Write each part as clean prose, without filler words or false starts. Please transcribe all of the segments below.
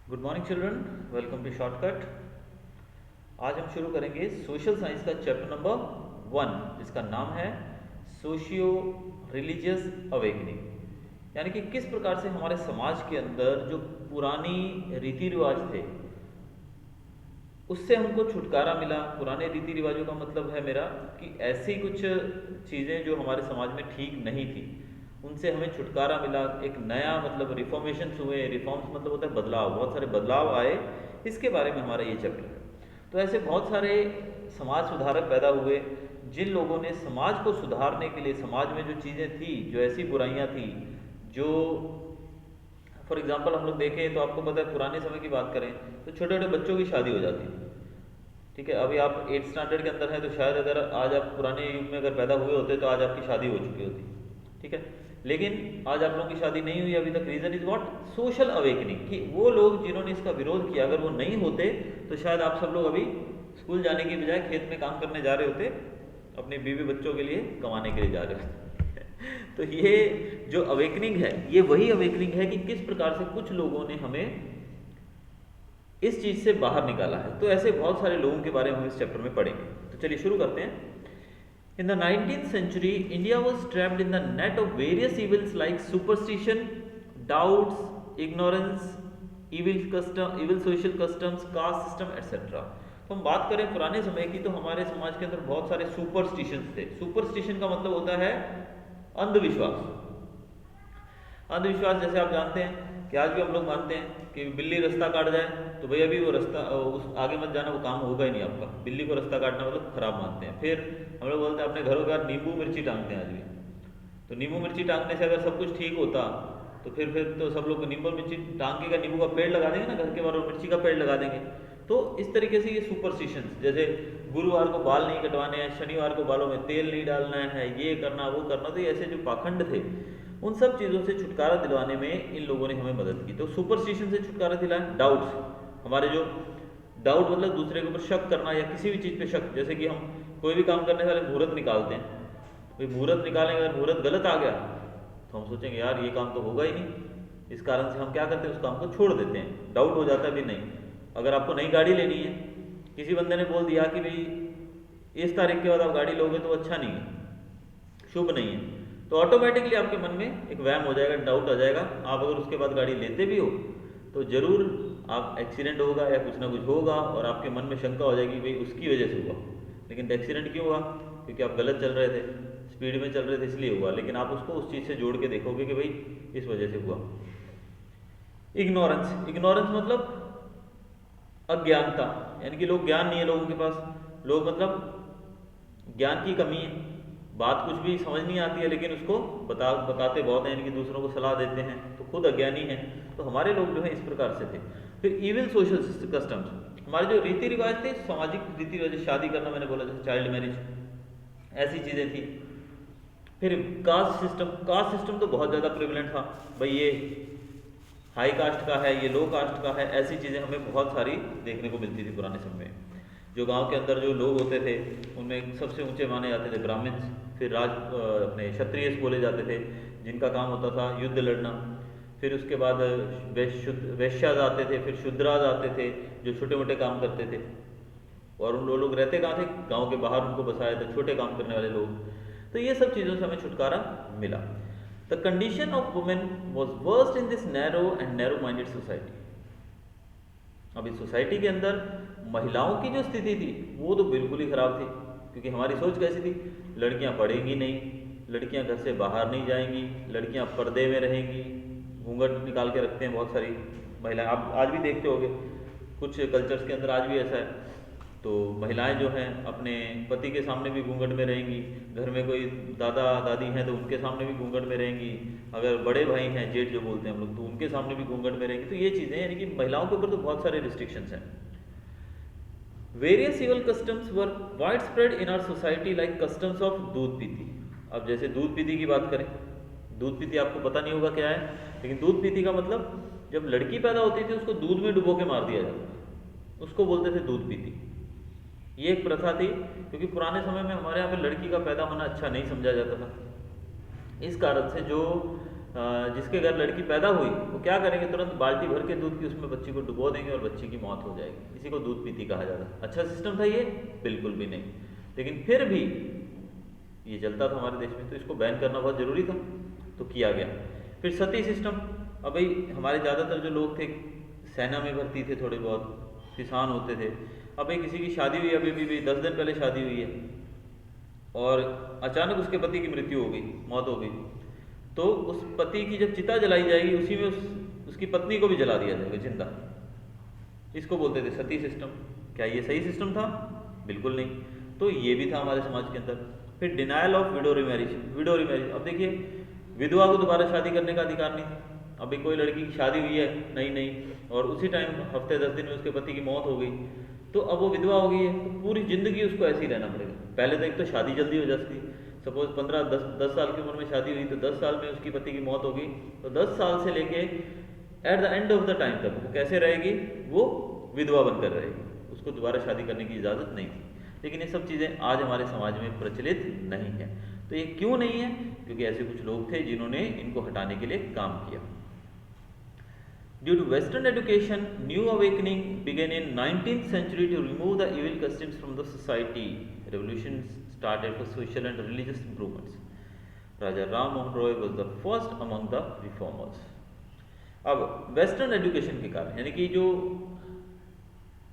Good morning children, welcome to shortcut. आज हम शुरू करेंगे सोशल साइंस का चैप्टर नंबर 1, जिसका नाम है सोशियो रिलीजियस अवेकनिंग। यानी कि किस प्रकार से हमारे समाज के अंदर जो पुरानी रीति रिवाज थे उससे हमको छुटकारा मिला। पुराने रीति रिवाजों का मतलब है मेरा कि ऐसी कुछ चीज़ें जो हमारे समाज में ठीक नहीं थी उनसे हमें छुटकारा मिला। एक नया मतलब रिफॉर्मेशंस हुए। रिफॉर्म्स मतलब होता है बदलाव, बहुत सारे बदलाव आए। इसके बारे में हमारा ये चैप्टर है। तो ऐसे बहुत सारे समाज सुधारक पैदा हुए जिन लोगों ने समाज को सुधारने के लिए, समाज में जो चीज़ें थी, जो ऐसी बुराइयां थी, जो फॉर एग्जाम्पल हम लोग देखें तो आपको पता है पुराने समय की बात करें तो छोटे छोटे बच्चों की शादी हो जाती थी। ठीक है, अभी आप 8th स्टैंडर्ड के अंदर हैं तो शायद अगर आज आप पुराने युग में अगर पैदा हुए होते तो आज आपकी शादी हो चुकी होती। ठीक है, लेकिन आज आप लोगों की शादी नहीं हुई अभी तक। Reason is what? Social awakening. कि वो लोग जिन्होंने इसका विरोध किया अगर वो नहीं होते तो शायद आप सब लोग अभी स्कूल जाने की बजाय खेत में काम करने जा रहे होते, अपने बीवी बच्चों के लिए कमाने के लिए जा रहे होते। तो ये जो अवेकनिंग है ये वही अवेकनिंग है कि किस प्रकार से कुछ लोगों ने हमें इस चीज़ से बाहर निकाला है। तो ऐसे बहुत सारे लोगों के बारे में हम इस चैप्टर में पढ़ेंगे। तो चलिए शुरू करते हैं। In the 19th century, India was trapped in the net of various evils like superstition, doubts, ignorance, evil social customs, caste system, etc. तो हम बात करें पुराने समय की तो हमारे समाज के अंदर बहुत सारे सुपरस्टिशंस थे। सुपरस्टिशन का मतलब होता है अंधविश्वास। अंधविश्वास जैसे आप जानते हैं कि आज भी हम लोग मानते हैं कि बिल्ली रास्ता काट जाए तो भैया भी वो रास्ता उस आगे मत जाना, वो काम होगा ही नहीं आपका। बिल्ली को रास्ता काटना मतलब खराब मानते हैं। फिर हम लोग बोलते हैं अपने घरों के बाहर नींबू मिर्ची टांगते हैं आज भी। तो नींबू मिर्ची टांगने से अगर सब कुछ ठीक होता तो फिर तो सब लोग नींबू मिर्ची टांग के नींबू का पेड़ लगा देंगे ना घर के बाहर, और मिर्ची का पेड़ लगा देंगे। तो इस तरीके से ये सुपरस्टिशंस, जैसे गुरुवार को बाल नहीं कटवाने हैं, शनिवार को बालों में तेल नहीं डालना है, ये करना वो करना, तो ये ऐसे जो पाखंड थे उन सब चीज़ों से छुटकारा दिलवाने में इन लोगों ने हमें मदद की। तो सुपरस्टिशन से छुटकारा दिलाया। डाउट्स, हमारे जो डाउट मतलब दूसरे के ऊपर शक करना या किसी भी चीज़ पे शक, जैसे कि हम कोई भी काम करने वाले मुहूर्त निकालते हैं, भाई मुहूर्त निकालेंगे, अगर मुहूर्त गलत आ गया तो हम सोचेंगे यार ये काम तो होगा ही नहीं। इस कारण से हम क्या करते हैं, उस काम को छोड़ देते हैं। डाउट हो जाता है भी नहीं। अगर आपको नई गाड़ी लेनी है, किसी बंदे ने बोल दिया कि भाई इस तारीख के बाद आप गाड़ी लोगे तो अच्छा नहीं है, शुभ नहीं है, तो ऑटोमेटिकली आपके मन में एक वहम हो जाएगा, डाउट आ जाएगा। आप अगर उसके बाद गाड़ी लेते भी हो तो ज़रूर आप एक्सीडेंट होगा या कुछ ना कुछ होगा, और आपके मन में शंका हो जाएगी भाई उसकी वजह से हुआ। लेकिन एक्सीडेंट क्यों हुआ? क्योंकि आप गलत चल रहे थे, स्पीड में चल रहे थे, इसलिए हुआ। लेकिन आप उसको उस चीज़ से जोड़ के देखोगे कि भाई इस वजह से हुआ। इग्नोरेंस, इग्नोरेंस मतलब अज्ञानता, यानी कि लोग ज्ञान नहीं है लोगों के पास। लोग मतलब ज्ञान की कमी है, बात कुछ भी समझ नहीं आती है लेकिन उसको बताते बहुत हैं, यानी कि दूसरों को सलाह देते हैं, तो खुद अज्ञानी हैं। तो हमारे लोग जो है इस प्रकार से थे। फिर इविल सोशल कस्टम्स, हमारे जो रीति रिवाज थे, सामाजिक रीति रिवाज, शादी करना मैंने बोला जैसे चाइल्ड मैरिज, ऐसी चीज़ें थी। फिर कास्ट सिस्टम, कास्ट सिस्टम तो बहुत ज़्यादा प्रिवलेंट था। भाई ये हाई कास्ट का है, ये लो कास्ट का है, ऐसी चीज़ें हमें बहुत सारी देखने को मिलती थी पुराने समय में। जो गांव के अंदर जो लोग होते थे उनमें सबसे ऊंचे माने जाते थे ब्राह्मण्स, फिर अपने क्षत्रिय बोले जाते थे जिनका काम होता था युद्ध लड़ना। फिर उसके बाद वैश्याज आते थे, फिर शूद्राज आते थे जो छोटे मोटे काम करते थे। और उन लोग रहते कहाँ थे? गांव के बाहर उनको बसाया था, छोटे काम करने वाले लोग। तो ये सब चीज़ों से हमें छुटकारा मिला। The condition of women was worst in this narrow and narrow minded society. अब इस सोसाइटी के अंदर महिलाओं की जो स्थिति थी वो तो बिल्कुल ही ख़राब थी, क्योंकि हमारी सोच कैसी थी? लड़कियां पढ़ेंगी नहीं, लड़कियां घर से बाहर नहीं जाएंगी, लड़कियां पर्दे में रहेंगी, घूंघट निकाल के रखते हैं बहुत सारी महिलाएं। आप आज भी देखते होंगे कुछ कल्चर्स के अंदर आज भी ऐसा है। तो महिलाएं जो हैं अपने पति के सामने भी घूंघट में रहेंगी, घर में कोई दादा दादी हैं तो उनके सामने भी घूंघट में रहेंगी, अगर बड़े भाई हैं, जेठ जो बोलते हैं हम लोग, तो उनके सामने भी घूंघट में रहेंगी। तो ये चीज़ें, यानी कि महिलाओं के ऊपर तो बहुत सारे रिस्ट्रिक्शंस हैं। Various evil customs were wide spread in our society like customs of दूध पीती। अब जैसे दूध पीती की बात करें, दूध पीती आपको पता नहीं होगा क्या है, लेकिन दूध पीती का मतलब जब लड़की पैदा होती थी उसको दूध में डुबो के मार दिया जाता, उसको बोलते थे दूध पीती। ये एक प्रथा थी, क्योंकि पुराने समय में हमारे यहाँ पे लड़की का पैदा होना अच्छा नहीं समझा जाता था। इस कारण से जो जिसके घर लड़की पैदा हुई वो क्या करेंगे, तुरंत बाल्टी भर के दूध की उसमें बच्ची को डुबो देंगे और बच्ची की मौत हो जाएगी। इसी को दूध पीती कहा जाता है। अच्छा सिस्टम था ये? बिल्कुल भी नहीं। लेकिन फिर भी ये चलता था हमारे देश में, तो इसको बैन करना बहुत ज़रूरी था, तो किया गया। फिर सती सिस्टम। अब भाई हमारे ज़्यादातर जो लोग थे सेना में भर्ती थे, थोड़े बहुत किसान होते थे। अब भाई किसी की शादी हुई, अभी भी 10 दिन पहले शादी हुई है और अचानक उसके पति की मृत्यु हो गई, मौत हो गई, तो उस पति की जब चिता जलाई जाएगी उसी में उसकी पत्नी को भी जला दिया जाएगा जिंदा। इसको बोलते थे सती सिस्टम। क्या ये सही सिस्टम था? बिल्कुल नहीं। तो ये भी था हमारे समाज के अंदर। फिर denial of window remarriage. Window remarriage, अब देखिए विधवा को दोबारा शादी करने का अधिकार नहीं था। अभी कोई लड़की की शादी हुई है नई और उसी टाइम हफ्ते 10 दिन में उसके पति की मौत हो गई, तो अब वो विधवा हो गई है, तो पूरी जिंदगी उसको ऐसे ही रहना पड़ेगा। पहले तो एक तो शादी जल्दी हो जाती, सपोज 15-10 साल की उम्र में शादी हुई, तो 10 साल में उसकी पति की मौत हो गई, तो 10 साल से लेके at the end of the time तक वो कैसे रहेगी? वो विधवा बनकर रहेगी, उसको दोबारा शादी करने की इजाज़त नहीं थी। लेकिन ये सब चीज़ें आज हमारे समाज में प्रचलित नहीं है। तो ये क्यों नहीं है? क्योंकि ऐसे कुछ लोग थे जिन्होंने इनको हटाने के लिए काम किया। Due to Western education, new awakening began in 19th century to remove the evil customs from the society. Revolutions started for social and religious improvements. Raja Ram Mohan Roy was the first among the reformers. अब western education के कारण, यानी कि जो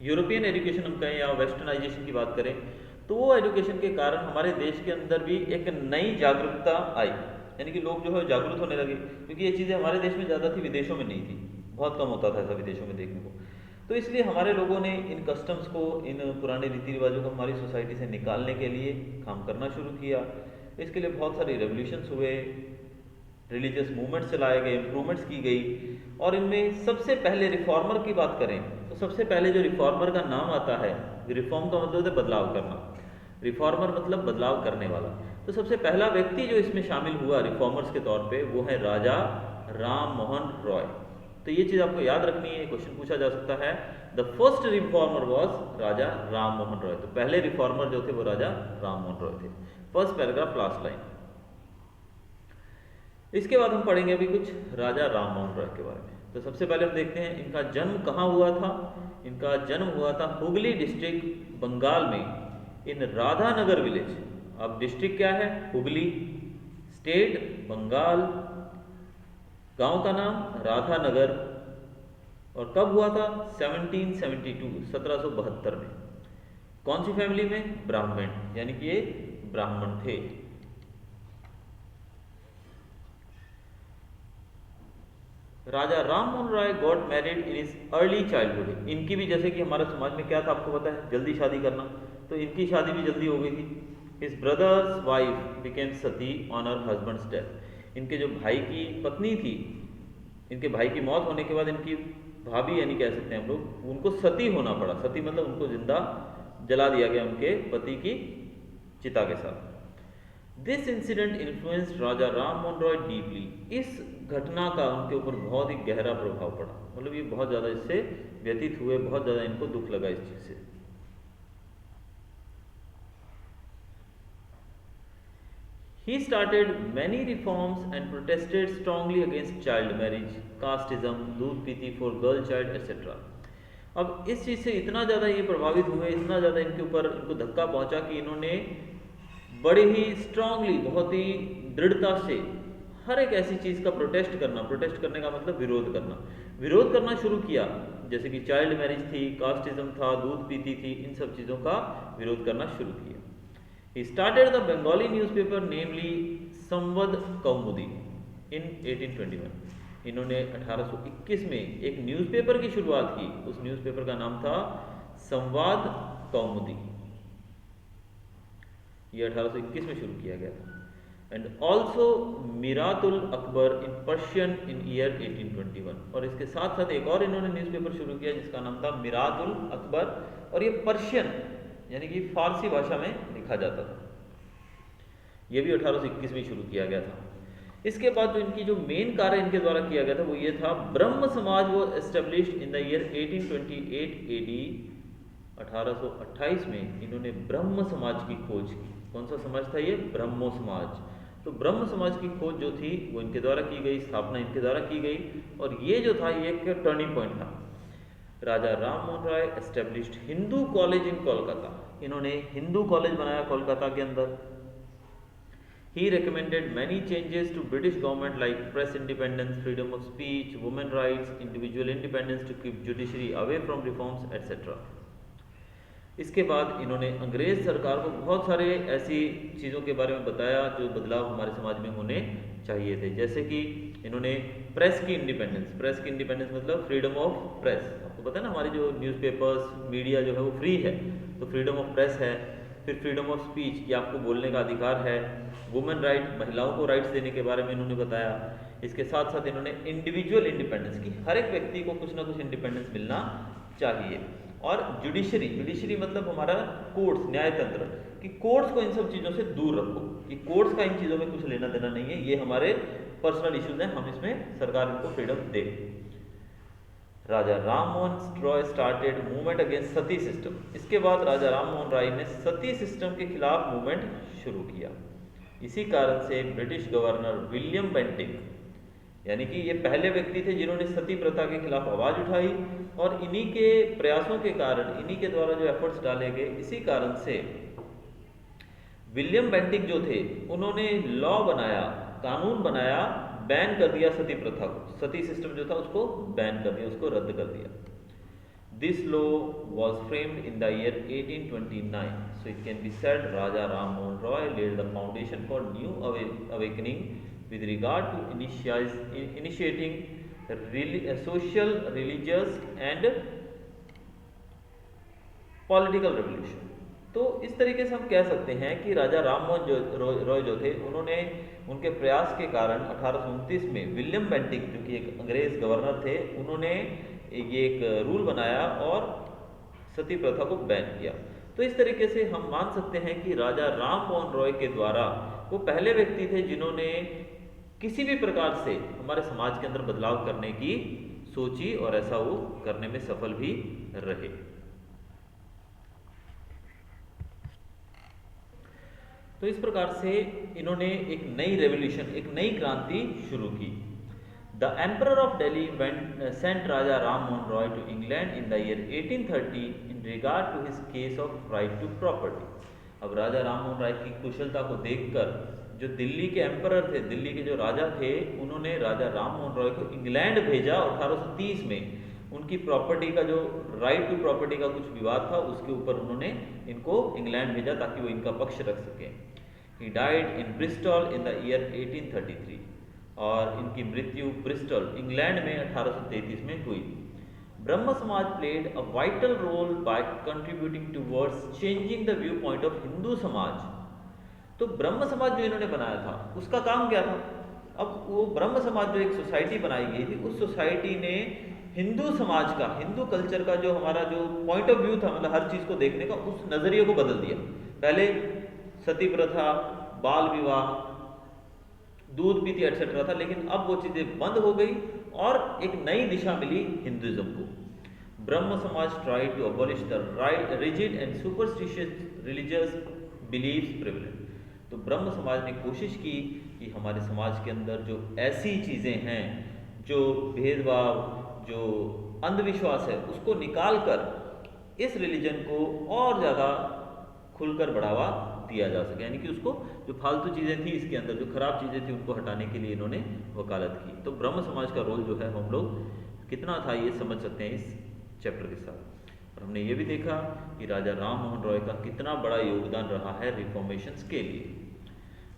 European education हम कहें या westernisation की बात करें, तो वो एजुकेशन के कारण हमारे देश के अंदर भी एक नई जागरूकता आई, यानी कि लोग जो है जागरूक होने लगे। क्योंकि ये चीज़ें हमारे देश में ज़्यादा थी, विदेशों में नहीं थी, बहुत कम होता था ऐसा विदेशों में देखने को। तो इसलिए हमारे लोगों ने इन कस्टम्स को, इन पुराने रीति रिवाजों को हमारी सोसाइटी से निकालने के लिए काम करना शुरू किया। इसके लिए बहुत सारे रेवोल्यूशंस हुए, रिलीजियस मूवमेंट्स चलाए गए, इम्प्रूवमेंट्स की गई। और इनमें सबसे पहले रिफॉर्मर की बात करें तो सबसे पहले जो रिफॉर्मर का नाम आता है, रिफॉर्म का मतलब है बदलाव करना, रिफॉर्मर मतलब बदलाव करने वाला। तो सबसे पहला व्यक्ति जो इसमें शामिल हुआ रिफॉर्मर्स के तौर पे वो है राजा राम मोहन रॉय। तो ये चीज़ आपको याद रखनी है, क्वेश्चन पूछा जा सकता है। द फर्स्ट रिफॉर्मर वॉज राजा राम मोहन रॉय। तो पहले रिफॉर्मर जो थे वो राजा राम मोहन रॉय थे। First paragraph last line. इसके बाद हम पढ़ेंगे अभी कुछ राजा राम मोहन रॉय के बारे में। तो सबसे पहले हम देखते हैं इनका जन्म कहाँ हुआ था। इनका जन्म हुआ था हुगली डिस्ट्रिक्ट बंगाल में, इन राधानगर विलेज। अब डिस्ट्रिक्ट क्या है? हुगली, स्टेट बंगाल, गांव का नाम राधानगर। और कब हुआ था? 1772, 1772 में। कौन सी फैमिली में? ब्राह्मण, यानी कि ये ब्राह्मण थे। Raja Ram Mohan Roy got married in his early childhood. इनकी भी जैसे कि हमारे समाज में क्या था आपको पता है, जल्दी शादी करना, तो इनकी शादी भी जल्दी हो गई थी। His brother's wife became Sati on her husband's death. इनके जो भाई की पत्नी थी, इनके भाई की मौत होने के बाद इनकी भाभी, यानी कह सकते हैं हम लोग, उनको सती होना पड़ा। सती मतलब उनको जिंदा जला दिया गया उनके पति की चिता के साथ। This incident influenced Raja Ram Mohan Roy deeply. इस घटना का उनके ऊपर बहुत ही गहरा प्रभाव पड़ा, मतलब ये बहुत ज़्यादा इससे व्यतीत हुए, बहुत ज़्यादा इनको दुख लगा इस चीज़ से। He started many reforms and protested strongly against child marriage, casteism, दूध पीती for girl child, etc. अब इस चीज़ से इतना ज़्यादा ये प्रभावित हुए, इतना ज़्यादा इनके ऊपर इनको धक्का पहुंचा कि इन्होंने बड़े ही स्ट्रांगली, बहुत ही दृढ़ता से हर एक ऐसी चीज़ का प्रोटेस्ट करने का मतलब विरोध करना शुरू किया। जैसे कि चाइल्ड मैरिज थी, कास्टिज्म था, दूध पीती थी, इन सब चीज़ों का विरोध करना शुरू किया। He started the Bengali newspaper, namely संवद Kaumudi, in 1821. इन्होंने 1821 में एक न्यूज़पेपर की शुरुआत की। उस न्यूज़पेपर का नाम था संवाद कौमुदी। ये 1821 में शुरू किया गया था। And also मिरातुल Akbar in Persian in year 1821। और इसके साथ साथ एक और इन्होंने न्यूज़पेपर शुरू किया जिसका नाम था मिरातुल अकबर, और ये पर्शियन यानी कि फारसी भाषा में लिखा जाता था। ये भी 1821 में शुरू किया गया था। इसके बाद जो इनकी जो मेन कार्य इनके द्वारा किया गया था वो ये था, ब्रह्म समाज वो established in the year 1828 AD। 1828 में इन्होंने ब्रह्म समाज की खोज की। कौन सा समाज था ये? ब्रह्मो समाज। तो ब्रह्म समाज की खोज जो थी वो इनके द्वारा की गई, स्थापना इनके द्वारा की गई, और ये जो था ये एक टर्निंग पॉइंट था। Raja Ram Mohan Roy established Hindu college in Kolkata, इन्होंने हिंदू कॉलेज बनाया कोलकाता के अंदर। He recommended many changes to British government like press independence, freedom of speech, women rights, individual independence to keep judiciary away from reforms, etc. इसके बाद इन्होंने अंग्रेज सरकार को बहुत सारे ऐसी चीज़ों के बारे में बताया जो बदलाव हमारे समाज में होने चाहिए थे, जैसे कि इन्होंने प्रेस की इंडिपेंडेंस मतलब फ्रीडम ऑफ प्रेस। आपको पता है ना, हमारी जो न्यूज़पेपर्स मीडिया जो है वो फ्री है, तो फ्रीडम ऑफ प्रेस है। फिर फ्रीडम ऑफ स्पीच कि आपको बोलने का अधिकार है। वुमेन राइट, महिलाओं को राइट्स देने के बारे में इन्होंने बताया। इसके साथ साथ इन्होंने इंडिविजुअल इंडिपेंडेंस की, हर एक व्यक्ति को कुछ ना कुछ इंडिपेंडेंस मिलना चाहिए। और जुडिशरी मतलब हमारा कोर्ट्स, न्यायतंत्र, कि कोर्ट्स को इन सब चीज़ों से दूर रखो, कि कोर्ट्स का इन चीज़ों में कुछ लेना देना नहीं है, ये हमारे पर्सनल इश्यूज हैं, हम इसमें सरकार इनको फ्रीडम दे। Raja Ram Mohan Roy started movement against sati system. इसके बाद राजा राम मोहन राय ने सती सिस्टम के खिलाफ मूवमेंट शुरू किया। इसी कारण से ब्रिटिश गवर्नर विलियम बेंटिक, यानी कि ये पहले व्यक्ति थे जिन्होंने सती प्रथा के खिलाफ आवाज उठाई, और इन्हीं के प्रयासों के कारण, इन्हीं के द्वारा जो एफर्ट्स डाले गए, इसी कारण से विलियम बेंटिक जो थे उन्होंने लॉ बनाया, कानून बनाया, बैन कर दिया सती प्रथा को, सती सिस्टम जो था उसको बैन कर दिया, उसको रद्द कर दिया। This law was framed in the year 1829, so it can be said Raja Ram Mohan Roy laid the foundation for new awakening with regard to initiating social, religious and political revolution। तो इस तरीके से हम कह सकते हैं कि राजा राम मोहन रॉय जो थे, उन्होंने उनके प्रयास के कारण 1829 में विलियम बेंटिक जो कि एक अंग्रेज गवर्नर थे, उन्होंने ये एक रूल बनाया और सती प्रथा को बैन किया। तो इस तरीके से हम मान सकते हैं कि राजा राम मोहन रॉय के द्वारा, वो पहले व्यक्ति थे जिन्होंने किसी भी प्रकार से हमारे समाज के अंदर बदलाव करने की सोची, और ऐसा वो करने में सफल भी रहे। तो इस प्रकार से इन्होंने एक नई रेवोल्यूशन, एक नई क्रांति शुरू की। The emperor of Delhi sent Raja Ram Mohan Roy to England in the year 1830 in regard to his case of right to property. अब राजा राम मोहन राय की कुशलता को देखकर जो दिल्ली के एम्परर थे, दिल्ली के जो राजा थे, उन्होंने राजा राम मोहन रॉय को इंग्लैंड भेजा। 1830 में उनकी प्रॉपर्टी का जो राइट टू प्रॉपर्टी का कुछ विवाद था, उसके ऊपर उन्होंने इनको इंग्लैंड भेजा ताकि वो इनका पक्ष रख सकें। He died in Bristol in the year 1833, और इनकी मृत्यु ब्रिस्टल, इंग्लैंड में 1833 में हुई। ब्रह्म समाज played a vital role by contributing towards changing the viewpoint of Hindu समाज। तो ब्रह्म समाज जो इन्होंने बनाया था, उसका काम क्या था? अब वो ब्रह्म समाज जो एक सोसाइटी बनाई गई थी, उस सोसाइटी ने हिंदू समाज का, हिंदू कल्चर का जो हमारा जो पॉइंट ऑफ व्यू था, मतलब हर चीज़ को देखने का, उस नज़रिए को बदल दिया। पहले सती प्रथा, बाल विवाह, दूध पीती एटसेट्रा था, लेकिन अब वो चीज़ें बंद हो गई और एक नई दिशा मिली हिंदुइज्म को। Brahmo Samaj try to abolish the rigid and superstitious religious believes prevalent. तो ब्रह्म समाज ने कोशिश की कि हमारे समाज के अंदर जो ऐसी चीज़ें हैं, जो भेदभाव, जो अंधविश्वास है, उसको निकाल कर इस रिलीजन को और ज़्यादा खुलकर बढ़ावा दिया जा सके, यानी कि उसको जो फालतू चीज़ें थी इसके अंदर, जो खराब चीज़ें थी, उनको हटाने के लिए इन्होंने वकालत की। तो ब्रह्म समाज का रोल जो है हम लोग कितना था ये समझ सकते हैं इस चैप्टर के साथ। और हमने ये भी देखा कि राजा राम मोहन रॉय का कितना बड़ा योगदान रहा है रिफॉर्मेशंस के लिए।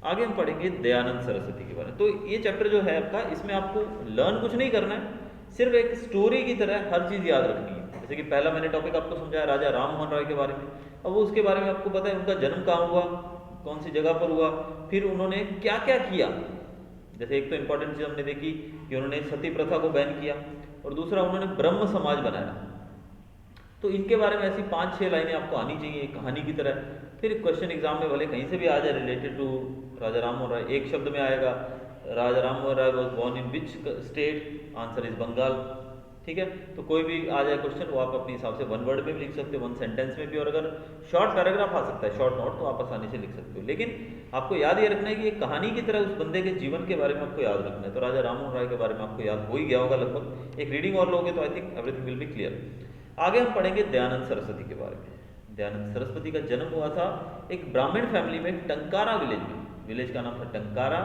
आगे हम पढ़ेंगे दयानंद सरस्वती के बारे में। तो ये चैप्टर जो है आपका, इसमें आपको लर्न कुछ नहीं करना है, सिर्फ एक स्टोरी की तरह हर चीज़ याद रखनी है। जैसे कि पहला मैंने टॉपिक आपको समझाया राजा राम मोहन रॉय के बारे में, अब वो उसके बारे में आपको पता है, उनका जन्म कहाँ हुआ, कौन सी जगह पर हुआ, फिर उन्होंने क्या क्या किया। जैसे एक तो इंपॉर्टेंट चीज़ हमने देखी कि उन्होंने सती प्रथा को बैन किया, और दूसरा उन्होंने ब्रह्म समाज बनाया। तो इनके बारे में ऐसी 5-6 लाइनें आपको आनी चाहिए एक कहानी की तरह। फिर क्वेश्चन एग्जाम में भले कहीं से भी आ जाए रिलेटेड टू राजा राम मोहन राय, एक शब्द में आएगा Raja Ram Mohan Roy was born in which state, answer is Bengal. ठीक है, तो कोई भी आ जाए क्वेश्चन, वो आप अपने हिसाब से 1 वर्ड में भी लिख सकते हो, 1 सेंटेंस में भी, और अगर शॉर्ट पैराग्राफ आ सकता है, शॉर्ट नोट, तो आप आसानी से लिख सकते हो। लेकिन आपको याद ये रखना है कि एक कहानी की तरह उस बंदे के जीवन के बारे में आपको याद रखना है। तो राजा राममोहन राय के बारे में आपको याद हो ही गया होगा लगभग, एक रीडिंग और लोगे तो I think everything will be clear. आगे हम पढ़ेंगे दयानंद सरस्वती के बारे में। दयानंद सरस्वती का जन्म हुआ था एक ब्राह्मण फैमिली में, टंकारा विलेज में। विलेज का नाम था टंकारा।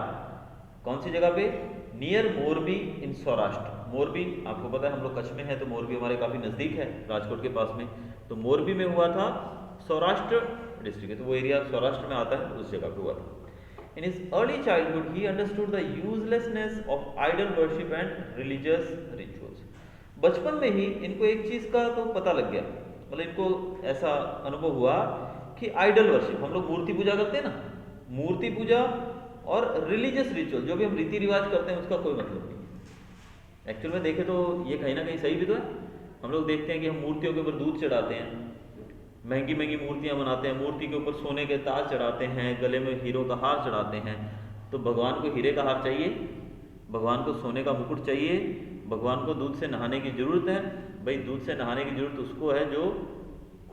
कौन सी जगह पे? नियर मोरबी इन सौराष्ट्र। मोरबी आपको पता है हम लोग कच्छ में है, तो मोरबी हमारे काफ़ी नज़दीक है राजकोट के पास में। तो मोरबी में हुआ था, सौराष्ट्र डिस्ट्रिक्ट है तो वो एरिया सौराष्ट्र में आता है, उस जगह पे हुआ था। इन हिज अर्ली चाइल्डहुड ही understood the uselessness of idol worship and religious rituals. बचपन में ही इनको एक चीज़ का तो पता लग गया, मतलब इनको ऐसा अनुभव हुआ कि आइडल वर्शिप, हम लोग मूर्ति पूजा करते हैं ना, मूर्ति पूजा और रिलीजियस रिचुअल जो भी हम रीति रिवाज करते हैं उसका कोई मतलब नहीं। एक्चुअल में देखें तो ये कहीं ना कहीं सही भी तो है। हम लोग देखते हैं कि हम मूर्तियों के ऊपर दूध चढ़ाते हैं, महंगी महंगी मूर्तियां बनाते हैं, मूर्ति के ऊपर सोने के ताज चढ़ाते हैं, गले में हीरो का हार चढ़ाते हैं। तो भगवान को हीरे का हार चाहिए, भगवान को सोने का मुकुट चाहिए, भगवान को दूध से नहाने की जरूरत है। भाई दूध से नहाने की जरूरत उसको है जो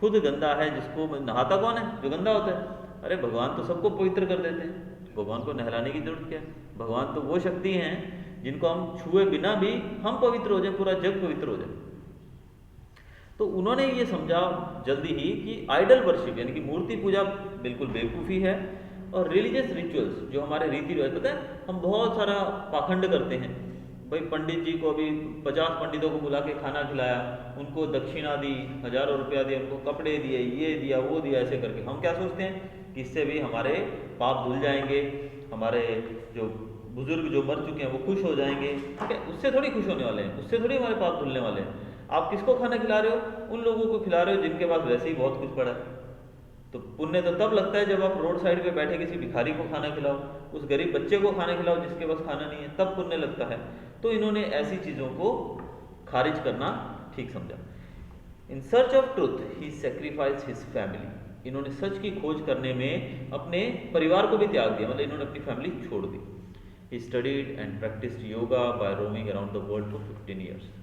खुद गंदा है, जिसको नहाता कौन है? जो गंदा होता है। अरे भगवान तो सबको पवित्र कर देते हैं, भगवान को नहलाने की जरूरत क्या है? भगवान तो वो शक्ति हैं जिनको हम छुए बिना भी हम पवित्र हो जाए, पूरा जग पवित्र हो जाए। तो उन्होंने ये समझा जल्दी ही कि आइडल वर्शिप यानी कि मूर्ति पूजा बिल्कुल बेवकूफ़ी है, और रिलीजियस रिचुअल्स जो हमारे रीति रिवाज, पता है हम बहुत सारा पाखंड करते हैं। भाई पंडित जी को अभी 50 पंडितों को बुला के खाना खिलाया, उनको दक्षिणा दी, हजारों रुपया दिए, उनको कपड़े दिए, ये दिया वो दिया, ऐसे करके हम क्या सोचते हैं कि इससे भी हमारे पाप धुल जाएंगे, हमारे जो बुजुर्ग जो मर चुके हैं वो खुश हो जाएंगे। ठीक है, उससे थोड़ी खुश होने वाले हैं, उससे थोड़ी हमारे पाप धुलने वाले हैं। आप किसको खाना खिला रहे हो? उन लोगों को खिला रहे हो जिनके पास वैसे ही बहुत कुछ पड़ा है। तो पुण्य तो तब लगता है जब आप रोड साइड पे बैठे किसी भिखारी को खाना खिलाओ, उस गरीब बच्चे को खाना खिलाओ जिसके पास खाना नहीं है, तब पुण्य लगता है। तो इन्होंने ऐसी चीज़ों को खारिज करना ठीक समझा। In search of truth he sacrifice his family. इन्होंने सच की खोज करने में अपने परिवार को भी त्याग दिया, मतलब इन्होंने अपनी फैमिली छोड़ दी। He studied and practised yoga by roaming around the world for 15 years.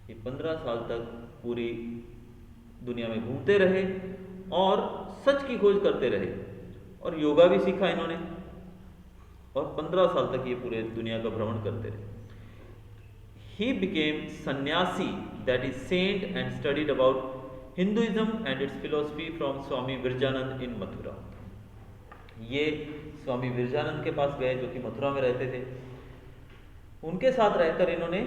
ये 15 साल तक पूरी दुनिया में घूमते रहे और सच की खोज करते रहे, और योगा भी सीखा इन्होंने, और 15 साल तक ये पूरे दुनिया का भ्रमण करते रहे। He became सन्यासी, that is saint, and studied about Hinduism and its philosophy from Swami Virjanand in Mathura. ये स्वामी विरजानंद के पास गए जो कि मथुरा में रहते थे। उनके साथ रहकर इन्होंने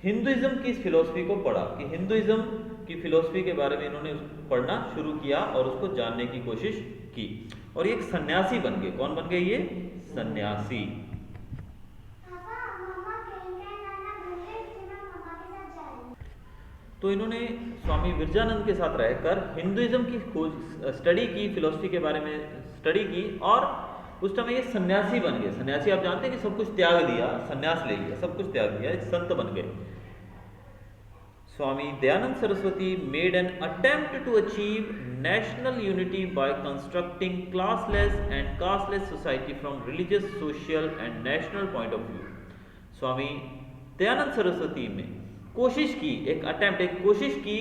हिंदुइज्म की इस फिलोसफी को पढ़ा, कि हिंदुइज्म की फिलोसफी के बारे में इन्होंने पढ़ना शुरू किया और उसको जानने की कोशिश की, और एक सन्यासी बन गए। कौन बन गए ये? सन्यासी। तो इन्होंने स्वामी विरजानंद के साथ रहकर हिंदुइज्म की खोज स्टडी की, फिलोसफी के बारे में स्टडी की, और उस टाइम ये सन्यासी बन गए। सन्यासी आप जानते हैं कि सब कुछ त्याग दिया, सन्यास ले लिया, सब कुछ त्याग दिया, एक संत बन गए। Swami Dayanand Saraswati made an attempt to achieve national unity by constructing classless and casteless society from religious, social and national point of view. Swami Dayanand Saraswati में कोशिश की, एक अटेम्प्ट, एक कोशिश की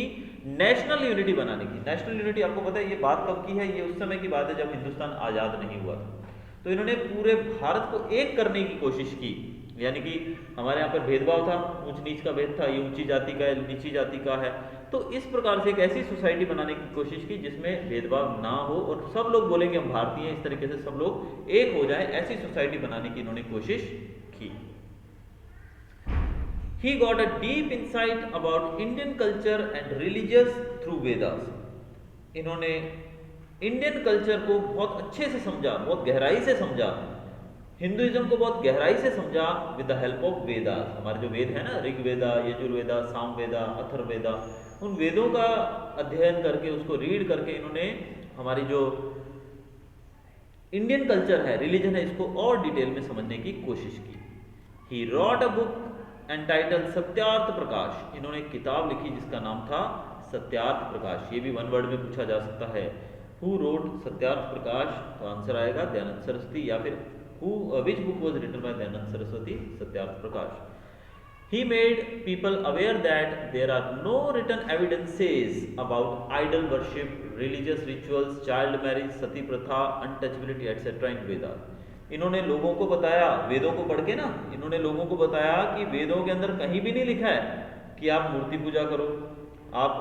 नेशनल यूनिटी बनाने की। नेशनल यूनिटी आपको पता है ये बात कब की है? ये उस समय की बात है जब हिंदुस्तान आज़ाद नहीं हुआ था। तो इन्होंने पूरे भारत को एक करने की कोशिश की, यानी कि हमारे यहाँ पर भेदभाव था, ऊंच नीच का भेद था, ये ऊंची जाति का है, नीची जाति का है। तो इस प्रकार से एक ऐसी सोसाइटी बनाने की कोशिश की जिसमें भेदभाव ना हो और सब लोग बोले कि हम भारतीय हैं, इस तरीके से सब लोग एक हो जाए, ऐसी सोसाइटी बनाने की इन्होंने कोशिश की। He got a deep insight about Indian culture and religious through Vedas. इन्होंने इंडियन कल्चर को बहुत अच्छे से समझा, बहुत गहराई से समझा, हिंदुइज्म को बहुत गहराई से समझा with the help of Vedas. हमारे जो वेद है ना, ऋग्वेदा, यजुर्वेदा, सामवेदा, अथर्ववेदा, उन वेदों का अध्ययन करके, उसको रीड करके इन्होंने हमारी जो इंडियन कल्चर है, रिलीजन है, इसको और डिटेल में समझने की कोशिश की। He wrote a book entitled Satyarth Prakash. इन्होंने एक किताब लिखी जिसका नाम था सत्यार्थ प्रकाश। ये भी वन वर्ड में पूछा जा सकता है, हु रोट सत्यार्थ प्रकाश? तो आंसर आएगा दयानंद सरस्वती, या फिर which book was written by Dayanand Saraswati? Satyarth Prakash. He made people aware that there are no written evidences about idol worship, religious rituals, child marriage, sati pratha, untouchability etc. in Vedas. इन्होंने लोगों को बताया, वेदों को पढ़ के ना इन्होंने लोगों को बताया कि वेदों के अंदर कहीं भी नहीं लिखा है कि आप मूर्ति पूजा करो, आप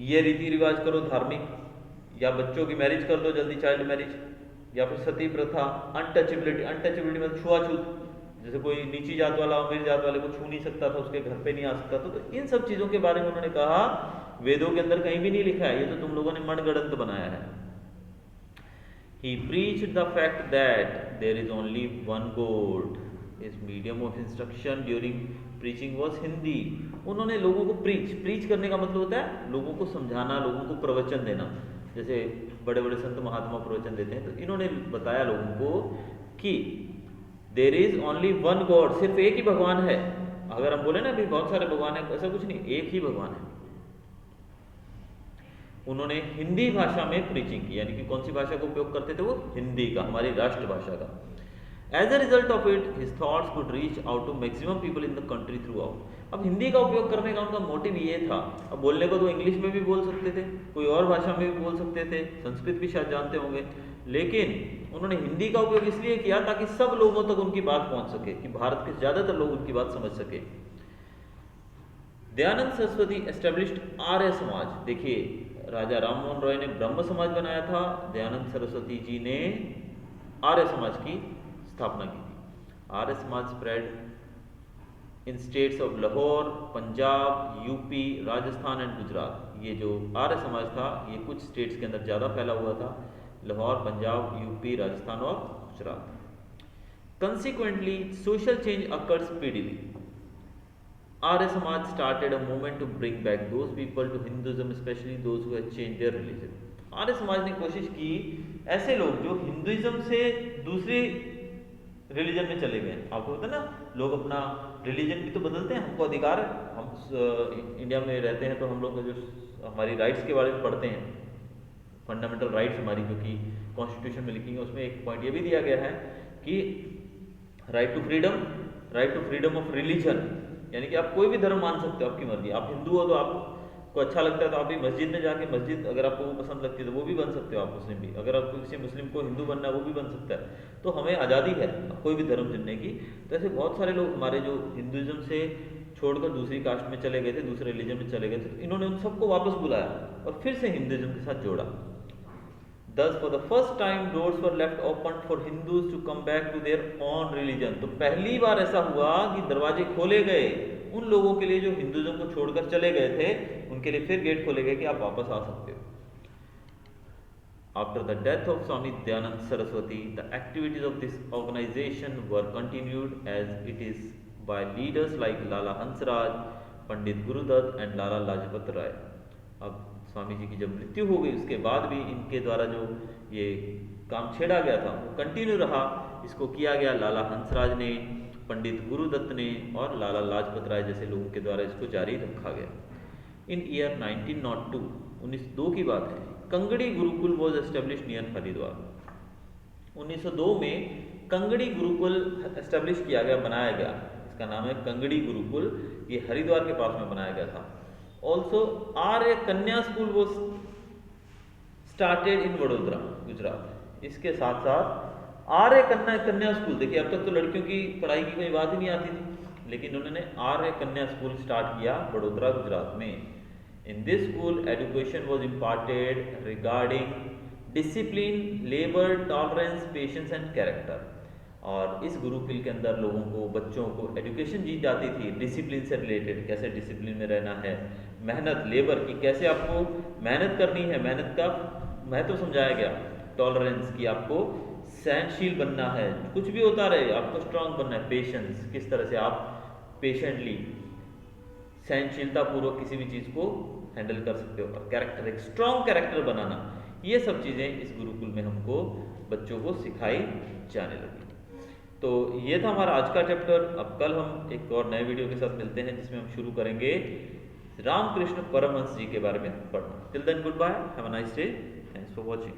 ये रीति रिवाज करो धार्मिक, या बच्चों की मैरिज कर दो जल्दी, चाइल्ड मैरिज, या फिर सती प्रथा, अनटचेबिलिटी, अनटचेबिलिटी मतलब छुआछूत, जैसे कोई नीची जात वाला अमीर जात वाले को छू नहीं सकता था, उसके घर पे नहीं आ सकता था। तो इन सब चीजों के बारे में उन्होंने कहा वेदों के अंदर कहीं भी नहीं लिखा है, ये तो तुम लोगों ने मनगढ़ंत बनाया है। He preached the fact that there is only one God. His medium of instruction during preaching was Hindi. उन्होंने लोगों को प्रीच करने का मतलब होता है लोगों को समझाना, लोगों को प्रवचन देना, जैसे बड़े बड़े संत महात्मा प्रवचन देते हैं। तो इन्होंने बताया लोगों को कि there is only one God, सिर्फ एक ही भगवान है। अगर हम बोले ना अभी बहुत सारे भगवान है, ऐसा कुछ नहीं, एक ही भगवान है। उन्होंने हिंदी भाषा में प्रीचिंग की, यानी कि कौन सी भाषा का उपयोग करते थे वो? हिंदी का, हमारी राष्ट्रभाषा का। As a result of it his thoughts could reach out to maximum people in the country throughout. अब हिंदी का उपयोग करने का उनका मोटिव ये था, अब बोलने को तो इंग्लिश में भी बोल सकते थे, कोई और भाषा में भी बोल सकते थे, संस्कृत भी शायद जानते होंगे, लेकिन उन्होंने हिंदी का उपयोग इसलिए किया ताकि सब लोगों तक उनकी बात पहुंच सके, कि भारत के ज्यादातर लोग उनकी बात समझ सके। दयानंद सरस्वती एस्टेब्लिश्ड आर्य समाज। देखिए, राजा राममोहन रॉय ने ब्रह्म समाज बनाया था, दयानंद सरस्वती जी ने आर्य समाज की स्थापना की थी। Arya Samaj spread in states of Lahore, Punjab, UP, Rajasthan and Gujarat. ये जो आर्य समाज था ये कुछ स्टेट्स के अंदर ज़्यादा फैला हुआ था, लाहौर, पंजाब, यूपी, राजस्थान और Gujarat. Consequently social change occurred speedily. Arya Samaj started a movement to bring back those people to Hinduism, especially those who had changed their religion. Arya Samaj ने कोशिश की ऐसे लोग जो हिंदुइज्म से दूसरी रिलीजन में चले गए। आपको पता ना, लोग अपना रिलीजन भी तो बदलते हैं, हमको अधिकार है, हम इंडिया में रहते हैं तो हम लोग जो हमारी राइट्स के बारे में पढ़ते हैं, फंडामेंटल राइट्स हमारी जो कि कॉन्स्टिट्यूशन में लिखी है, उसमें एक पॉइंट ये भी दिया गया है कि right to freedom of religion, यानी कि आप कोई भी धर्म मान सकते हो, आपकी मर्जी। आप हिंदू हो तो आपको अच्छा लगता है तो आप भी मस्जिद में जाके, मस्जिद अगर आपको वो पसंद लगती है तो वो भी बन सकते हो, आप मुस्लिम भी, अगर आपको किसी मुस्लिम को हिंदू बनना है वो भी बन सकता है। तो हमें आज़ादी है कोई भी धर्म चुनने की। तो ऐसे बहुत सारे लोग हमारे जो हिंदुइज्म से छोड़कर दूसरी कास्ट में चले गए थे, दूसरे रिलीजन में चले गए थे, तो इन्होंने उन सबको वापस बुलाया और फिर से हिंदुइज्म के साथ जोड़ा। Thus, for the first time, doors were left open for Hindus to come back to their own religion. तो पहली बार ऐसा हुआ कि दरवाजे खोले गए उन लोगों के लिए जो हिंदुइज्म को छोड़कर चले गए थे, उनके लिए फिर गेट खोले गए कि आप वापस आ सकते हो। After the death of Swami Dayanand Saraswati, the activities of this organization were continued as it is by leaders like Lala Hansraj, Pandit Gurudutt and Lala Lajpat Rai. अब स्वामी जी की जब मृत्यु हो गई उसके बाद भी इनके द्वारा जो ये काम छेड़ा गया था वो कंटिन्यू रहा। इसको किया गया लाला हंसराज ने, पंडित गुरुदत्त ने और लाला लाजपत राय जैसे लोगों के द्वारा इसको जारी रखा गया। इन ईयर 1902, 1902 की बात है, Kangri Gurukul was establish near Haridwar. 1902 में कंगड़ी गुरुकुल एस्टेब्लिश किया गया, बनाया गया। इसका नाम है कंगड़ी गुरुकुल, ये हरिद्वार के पास में बनाया गया था। ऑल्सो आर्य कन्या स्कूल वो स्टार्टेड इन वडोदरा, गुजरात। इसके साथ साथ आर्य कन्या स्कूल, देखिए अब तक तो लड़कियों की पढ़ाई की कोई बात ही नहीं आती थी, लेकिन उन्होंने आर्य कन्या स्कूल स्टार्ट किया वडोदरा, गुजरात में। In this school education was imparted regarding discipline, labour, tolerance, patience and character. और इस गुरुकुल के अंदर लोगों को, बच्चों को एजुकेशन दी जाती थी डिसिप्लिन से रिलेटेड, कैसे डिसिप्लिन में रहना है, मेहनत, लेबर की कैसे आपको मेहनत करनी है, मेहनत का महत्व समझाया गया, टॉलरेंस की आपको सहनशील बनना है, कुछ भी होता रहे आपको स्ट्रांग बनना है, पेशेंस किस तरह से आप पेशेंटली सहनशीलता पूर्वक किसी भी चीज़ को हैंडल कर सकते हो, और कैरेक्टर, एक स्ट्रांग कैरेक्टर बनाना, ये सब चीज़ें इस गुरुकुल में हमको बच्चों को सिखाई जाने लगी। तो ये था हमारा आज का चैप्टर। अब कल हम एक और नए वीडियो के साथ मिलते हैं जिसमें हम शुरू करेंगे रामकृष्ण परमहंस जी के बारे में पढ़ना। Till then good bye, have a nice day, thanks for watching.